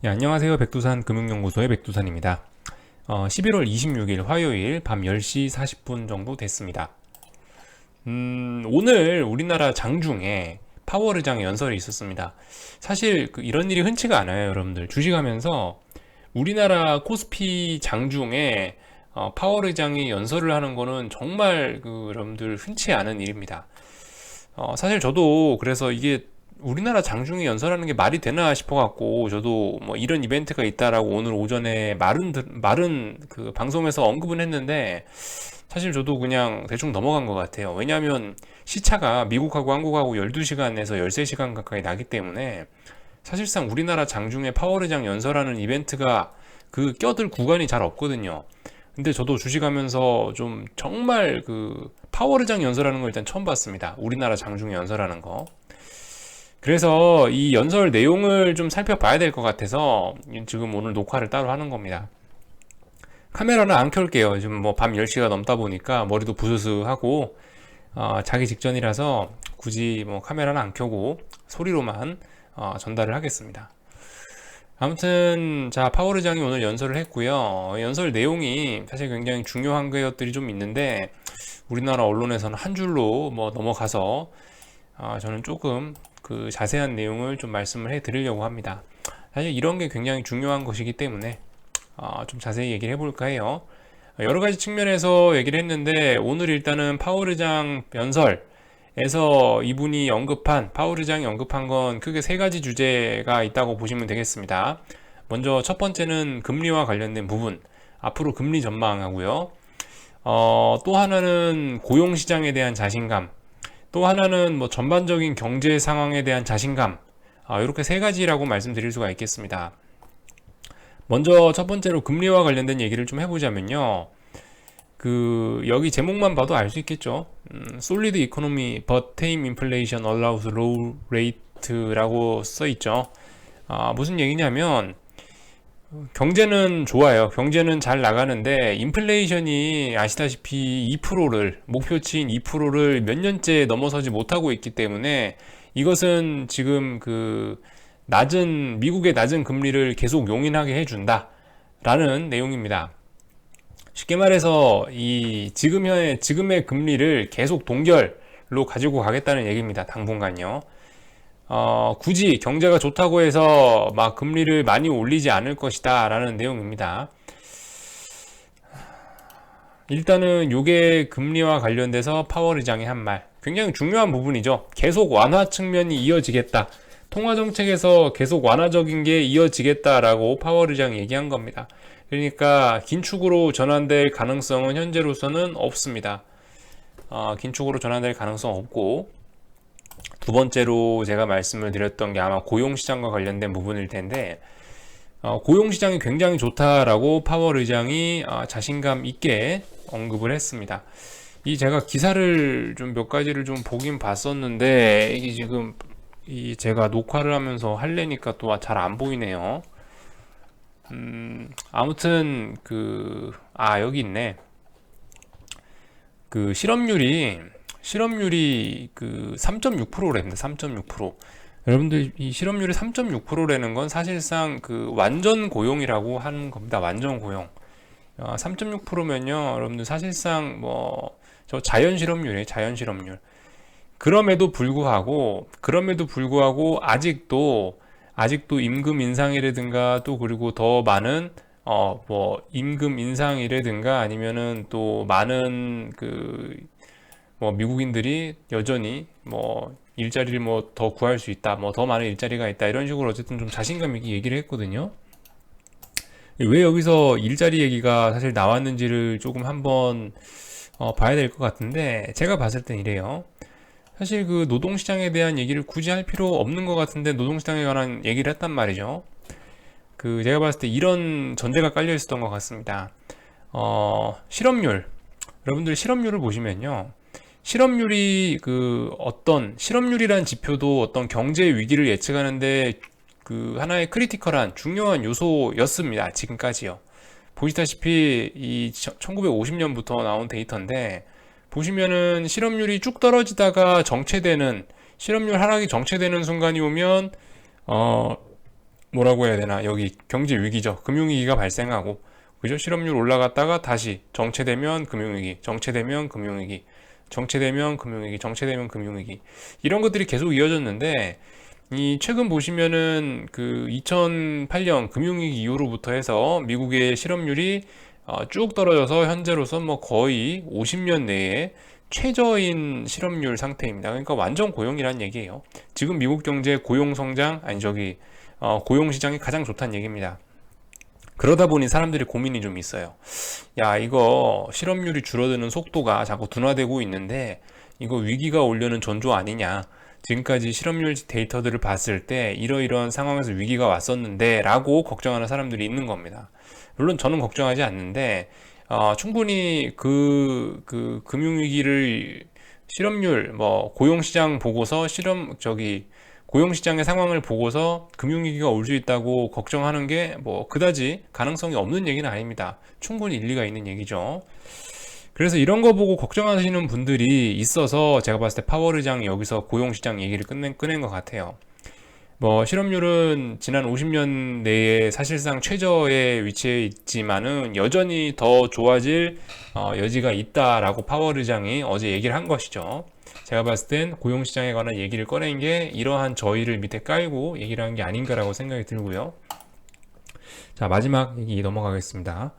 네, 안녕하세요. 백두산 금융연구소의 백두산입니다. 11월 26일 화요일 밤 10시 40분 정도 됐습니다. 오늘 우리나라 장중에 파월의장 연설이 있었습니다. 사실 이런 일이 흔치가 않아요, 여러분들. 주식하면서 우리나라 코스피 장중에 파월의장이 연설을 하는 거는 정말 여러분들 흔치 않은 일입니다. 사실 저도 그래서 이게 우리나라 장중에 연설하는 게 말이 되나 싶어갖고 저도 뭐 이런 이벤트가 있다라고 오늘 오전에 말은 그 방송에서 언급은 했는데 사실 저도 그냥 대충 넘어간 것 같아요. 왜냐하면 시차가 미국하고 한국하고 12시간에서 13시간 가까이 나기 때문에 사실상 우리나라 장중에 파월의장 연설하는 이벤트가 그 껴들 구간이 잘 없거든요. 근데 저도 주식하면서 좀 정말 파월의장 연설하는 걸 일단 처음 봤습니다. 우리나라 장중에 연설하는 거. 그래서 이 연설 내용을 좀 살펴봐야 될 것 같아서 지금 오늘 녹화를 따로 하는 겁니다. 카메라는 안 켤게요. 지금 뭐 밤 10시가 넘다 보니까 머리도 부스스하고 자기 직전이라서 굳이 뭐 카메라는 안 켜고 소리로만 전달을 하겠습니다. 아무튼 자 파월의장이 오늘 연설을 했고요. 연설 내용이 사실 굉장히 중요한 것들이 좀 있는데 우리나라 언론에서는 한 줄로 뭐 넘어가서 저는 조금 그 자세한 내용을 좀 말씀을 해 드리려고 합니다. 사실 이런 게 굉장히 중요한 것이기 때문에 좀 자세히 얘기를 해볼까 해요. 여러 가지 측면에서 얘기를 했는데 오늘 일단은 파월 의장 연설에서 이분이 언급한 파월 의장이 언급한 건 크게 세 가지 주제가 있다고 보시면 되겠습니다. 먼저 첫 번째는 금리와 관련된 부분, 앞으로 금리 전망하고요. 또 하나는 고용 시장에 대한 자신감, 또 하나는 뭐 전반적인 경제 상황에 대한 자신감, 이렇게 세 가지라고 말씀드릴 수가 있겠습니다. 먼저 첫 번째로 금리와 관련된 얘기를 좀 해보자면요. 여기 제목만 봐도 알 수 있겠죠. Solid Economy but Tame Inflation Allows Low Rate라고 써 있죠. 무슨 얘기냐면 경제는 좋아요. 경제는 잘 나가는데 인플레이션이 아시다시피 2%를 목표치인 2%를 몇 년째 넘어서지 못하고 있기 때문에 이것은 지금 미국의 낮은 금리를 계속 용인하게 해준다라는 내용입니다. 쉽게 말해서 지금의 금리를 계속 동결로 가지고 가겠다는 얘기입니다. 당분간요. 굳이 경제가 좋다고 해서 막 금리를 많이 올리지 않을 것이다 라는 내용입니다. 일단은 요게 금리와 관련돼서 파월 의장이 한 말, 굉장히 중요한 부분이죠. 계속 완화 측면이 이어지겠다. 통화 정책에서 계속 완화적인 게 이어지겠다라고 파월 의장이 얘기한 겁니다. 그러니까 긴축으로 전환될 가능성은 현재로서는 없습니다. 긴축으로 전환될 가능성 없고, 두 번째로 제가 말씀을 드렸던 게 아마 고용시장과 관련된 부분일 텐데, 고용시장이 굉장히 좋다라고 파월 의장이 자신감 있게 언급을 했습니다. 제가 기사를 좀 몇 가지를 좀 보긴 봤었는데, 이게 지금 제가 녹화를 하면서 할래니까 또 잘 안 보이네요. 아무튼 여기 있네. 실업률이 3.6%랍니다. 3.6%. 여러분들 이 실업률이 3.6%라는 건 사실상 완전 고용이라고 하는 겁니다. 완전 고용. 3.6%면요. 여러분들 사실상 저 자연 실업률이에요. 자연 실업률. 그럼에도 불구하고 아직도 임금 인상이라든가 또 그리고 더 많은 임금 인상이라든가 아니면은 또 많은 미국인들이 여전히 일자리를 더 구할 수 있다, 더 많은 일자리가 있다, 이런 식으로 어쨌든 좀 자신감 있게 얘기를 했거든요. 왜 여기서 일자리 얘기가 사실 나왔는지를 조금 한번 봐야 될 것 같은데, 제가 봤을 땐 이래요. 사실 노동시장에 대한 얘기를 굳이 할 필요 없는 것 같은데 노동시장에 관한 얘기를 했단 말이죠. 제가 봤을 때 이런 전제가 깔려 있었던 것 같습니다. 실업률. 여러분들 실업률을 보시면요. 실업률이란 지표도 어떤 경제 위기를 예측하는데 하나의 크리티컬한 중요한 요소였습니다. 지금까지요. 보시다시피 1950년부터 나온 데이터인데 보시면은 실업률이 쭉 떨어지다가 실업률 하락이 정체되는 순간이 오면 뭐라고 해야 되나, 여기 경제 위기죠. 금융위기가 발생하고, 그죠? 실업률 올라갔다가 다시 정체되면 금융위기, 정체되면 금융위기, 정체되면 금융위기, 정체되면 금융위기. 이런 것들이 계속 이어졌는데, 이 최근 보시면은 그 2008년 금융위기 이후로부터 해서 미국의 실업률이 쭉 떨어져서 현재로서 뭐 거의 50년 내에 최저인 실업률 상태입니다. 그러니까 완전 고용이란 얘기예요. 지금 미국 경제 고용 성장, 아니 저기 고용 시장이 가장 좋다는 얘기입니다. 그러다 보니 사람들이 고민이 좀 있어요. 야, 이거 실업률이 줄어드는 속도가 자꾸 둔화되고 있는데 이거 위기가 오려는 전조 아니냐. 지금까지 실업률 데이터들을 봤을 때 이러이러한 상황에서 위기가 왔었는데 라고 걱정하는 사람들이 있는 겁니다. 물론 저는 걱정하지 않는데 충분히 그 금융위기를 실업률 뭐 고용시장 보고서 고용시장의 상황을 보고서 금융위기가 올 수 있다고 걱정하는 게 뭐 그다지 가능성이 없는 얘기는 아닙니다. 충분히 일리가 있는 얘기죠. 그래서 이런 거 보고 걱정하시는 분들이 있어서 제가 봤을 때 파월 의장이 여기서 고용시장 얘기를 꺼낸 것 같아요. 뭐 실업률은 지난 50년 내에 사실상 최저에 위치해 있지만은 여전히 더 좋아질 여지가 있다라고 파월 의장이 어제 얘기를 한 것이죠. 제가 봤을 땐 고용시장에 관한 얘기를 꺼낸 게 이러한 저희를 밑에 깔고 얘기를 한 게 아닌가라고 생각이 들고요. 자, 마지막 얘기 넘어가겠습니다.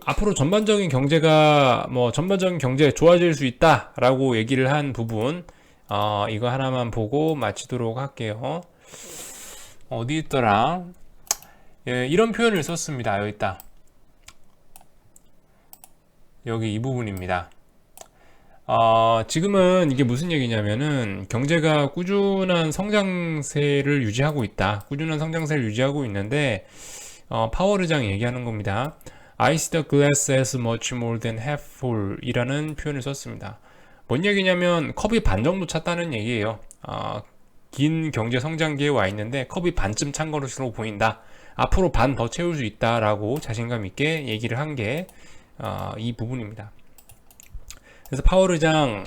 앞으로 전반적인 경제가 전반적인 경제 좋아질 수 있다라고 얘기를 한 부분, 이거 하나만 보고 마치도록 할게요. 어디 있더라? 예, 이런 표현을 썼습니다. 여기 있다. 여기 이 부분입니다. 지금은 이게 무슨 얘기냐면은 경제가 꾸준한 성장세를 유지하고 있다. 꾸준한 성장세를 유지하고 있는데 파월 의장이 얘기하는 겁니다. I see the glass as much more than half full 이라는 표현을 썼습니다. 뭔 얘기냐면 컵이 반 정도 찼다는 얘기예요. 긴 경제 성장기에 와 있는데 컵이 반쯤 찬 것으로 보인다. 앞으로 반 더 채울 수 있다라고 자신감 있게 얘기를 한 게 이 부분입니다. 그래서 파월 의장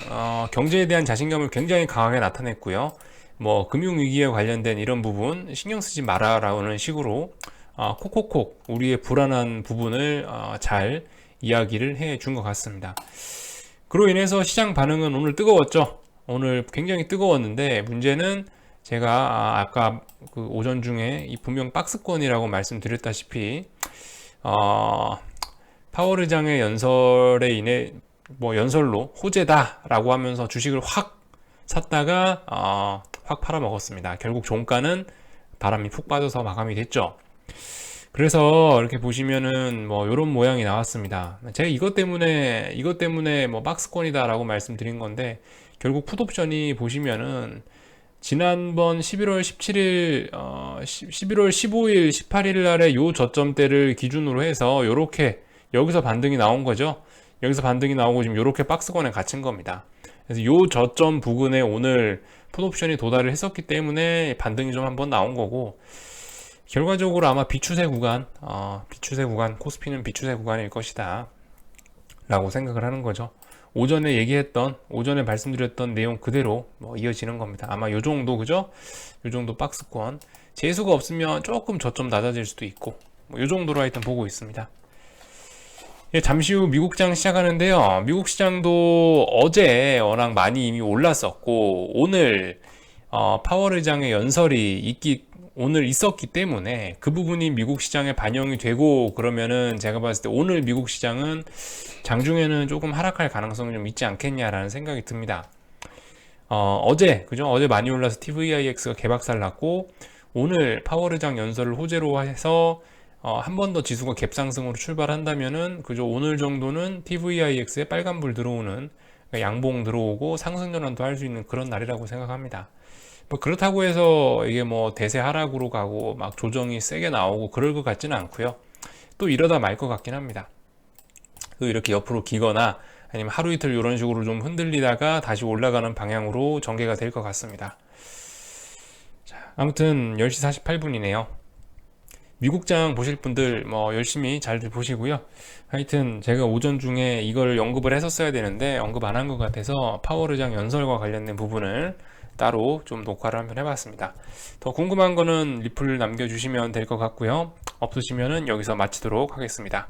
경제에 대한 자신감을 굉장히 강하게 나타냈고요. 뭐 금융위기에 관련된 이런 부분 신경 쓰지 마라라는 식으로 콕콕콕 우리의 불안한 부분을 잘 이야기를 해 준 것 같습니다. 그로 인해서 시장 반응은 오늘 뜨거웠죠. 오늘 굉장히 뜨거웠는데 문제는 제가 아까 그 오전 중에 이 분명 박스권이라고 말씀드렸다시피 파월 의장의 연설에 인해 연설로 호재다라고 하면서 주식을 확 샀다가 확 팔아먹었습니다. 결국 종가는 바람이 푹 빠져서 마감이 됐죠. 그래서 이렇게 보시면은 이런 모양이 나왔습니다. 제가 이것 때문에 박스권이다라고 말씀드린 건데 결국 풋옵션이 보시면은 지난번 11월 17일, 11월 15일, 18일 날에 요 저점대를 기준으로 해서 요렇게 여기서 반등이 나온 거죠. 여기서 반등이 나오고 지금 요렇게 박스권에 갇힌 겁니다. 그래서 요 저점 부근에 오늘 풋옵션이 도달을 했었기 때문에 반등이 좀 한번 나온 거고 결과적으로 아마 비추세 구간, 코스피는 비추세 구간일 것이다 라고 생각을 하는 거죠. 오전에 말씀드렸던 내용 그대로 이어지는 겁니다. 아마 요 정도, 그죠? 요 정도 박스권. 재수가 없으면 조금 저점 낮아질 수도 있고, 요 정도로 하여튼 보고 있습니다. 예, 잠시 후 미국장 시작하는데요. 미국 시장도 어제 워낙 많이 이미 올랐었고, 오늘, 파월 의장의 연설이 오늘 있었기 때문에 그 부분이 미국 시장에 반영이 되고 그러면은 제가 봤을 때 오늘 미국 시장은 장중에는 조금 하락할 가능성이 좀 있지 않겠냐라는 생각이 듭니다. 그죠? 어제 많이 올라서 TVIX가 개박살 났고 오늘 파월 의장 연설을 호재로 해서 한 번 더 지수가 갭상승으로 출발한다면은 그죠? 오늘 정도는 TVIX에 빨간불 들어오는 그러니까 양봉 들어오고 상승 전환도 할 수 있는 그런 날이라고 생각합니다. 그렇다고 해서 이게 대세 하락으로 가고 막 조정이 세게 나오고 그럴 것 같지는 않고요. 또 이러다 말 것 같긴 합니다. 또 이렇게 옆으로 기거나 아니면 하루 이틀 이런 식으로 좀 흔들리다가 다시 올라가는 방향으로 전개가 될 것 같습니다. 자, 아무튼 10시 48분이네요. 미국장 보실 분들 열심히 잘 보시고요. 하여튼 제가 오전 중에 이걸 언급을 했었어야 되는데 언급 안 한 것 같아서 파월 의장 연설과 관련된 부분을 따로 좀 녹화를 한번 해봤습니다. 더 궁금한 거는 리플 남겨주시면 될 것 같고요. 없으시면은 여기서 마치도록 하겠습니다.